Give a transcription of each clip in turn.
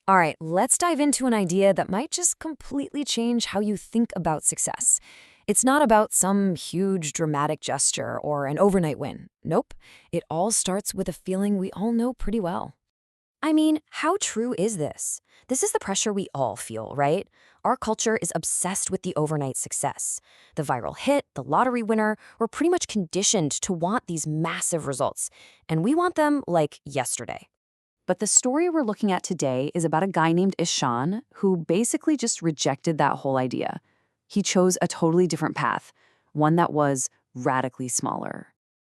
All right, let's dive into an idea that might just completely change how you think about success. It's not about some huge dramatic gesture or an overnight win. Nope. It all starts with a feeling we all know pretty well. I mean, how true is this? This is the pressure we all feel, right? Our culture is obsessed with the overnight success. The viral hit, the lottery winner, we're pretty much conditioned to want these massive results. And we want them like yesterday. But the story we're looking at today is about a guy named Ishan who basically just rejected that whole idea. He chose a totally different path, one that was radically smaller.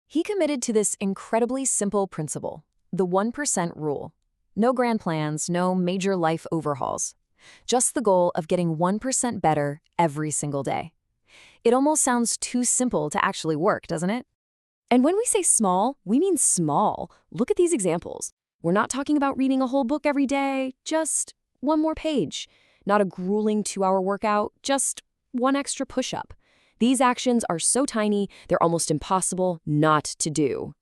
He committed to this incredibly simple principle, the 1% rule. No grand plans, no major life overhauls. Just the goal of getting 1% better every single day. It almost sounds too simple to actually work, doesn't it? And when we say small, we mean small. Look at these examples. We're not talking about reading a whole book every day, just one more page. Not a grueling 2-hour workout, just one extra push-up. These actions are so tiny, they're almost impossible not to do.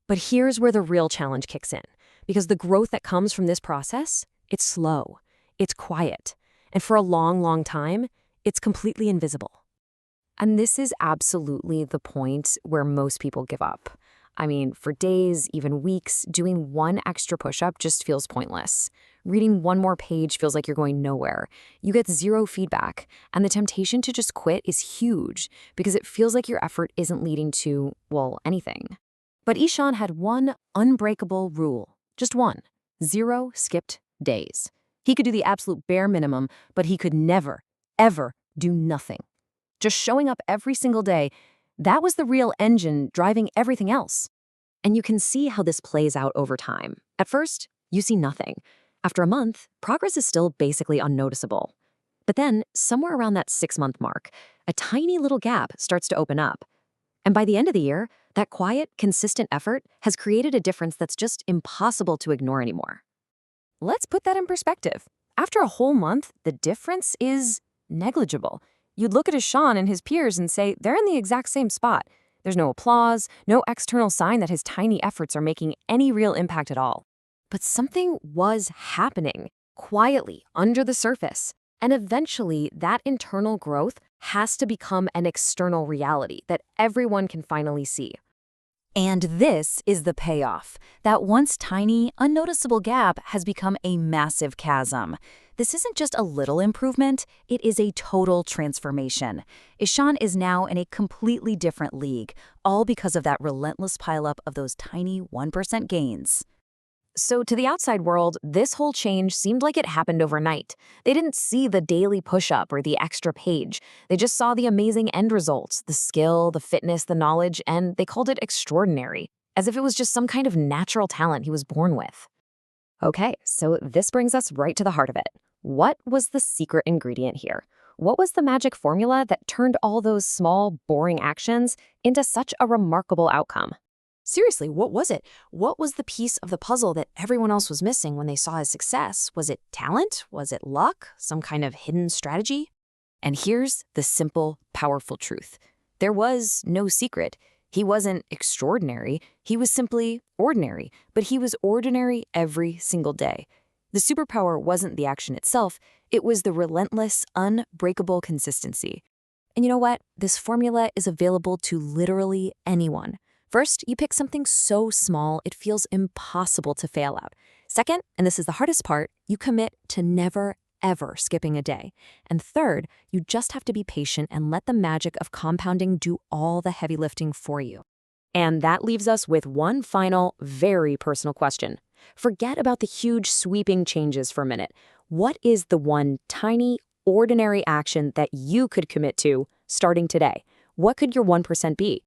But here's where the real challenge kicks in. Because the growth that comes from this process, it's slow, it's quiet, and for a long, long time, it's completely invisible. And this is absolutely the point where most people give up. I mean, for days, even weeks, doing one extra push-up just feels pointless. Reading one more page feels like you're going nowhere. You get zero feedback, and the temptation to just quit is huge because it feels like your effort isn't leading to, well, anything. But Ishan had one unbreakable rule. Just one. 0 skipped days. He could do the absolute bare minimum, but he could never, ever do nothing. Just showing up every single day, that was the real engine driving everything else. And you can see how this plays out over time. At first, you see nothing. After a month, progress is still basically unnoticeable. But then, somewhere around that 6-month mark, a tiny little gap starts to open up. And by the end of the year, that quiet, consistent effort has created a difference that's just impossible to ignore anymore. Let's put that in perspective. After a whole month, the difference is negligible. You'd look at Ishan and his peers and say they're in the exact same spot. There's no applause, no external sign that his tiny efforts are making any real impact at all. But something was happening, quietly, under the surface. And eventually, that internal growth has to become an external reality that everyone can finally see. And this is the payoff. That once tiny, unnoticeable gap has become a massive chasm. This isn't just a little improvement, it is a total transformation. Ishan is now in a completely different league, all because of that relentless pileup of those tiny 1% gains. So to the outside world, this whole change seemed like it happened overnight. They didn't see the daily push-up or the extra page. They just saw the amazing end results, the skill, the fitness, the knowledge, and they called it extraordinary, as if it was just some kind of natural talent he was born with. Okay, so this brings us right to the heart of it. What was the secret ingredient here? What was the magic formula that turned all those small, boring actions into such a remarkable outcome? Seriously, what was it? What was the piece of the puzzle that everyone else was missing when they saw his success? Was it talent? Was it luck? Some kind of hidden strategy? And here's the simple, powerful truth. There was no secret. He wasn't extraordinary. He was simply ordinary, but he was ordinary every single day. The superpower wasn't the action itself. It was the relentless, unbreakable consistency. And you know what? This formula is available to literally anyone. First, you pick something so small it feels impossible to fail at. Second, and this is the hardest part, you commit to never, ever skipping a day. And third, you just have to be patient and let the magic of compounding do all the heavy lifting for you. And that leaves us with one final, very personal question. Forget about the huge sweeping changes for a minute. What is the one tiny, ordinary action that you could commit to starting today? What could your 1% be?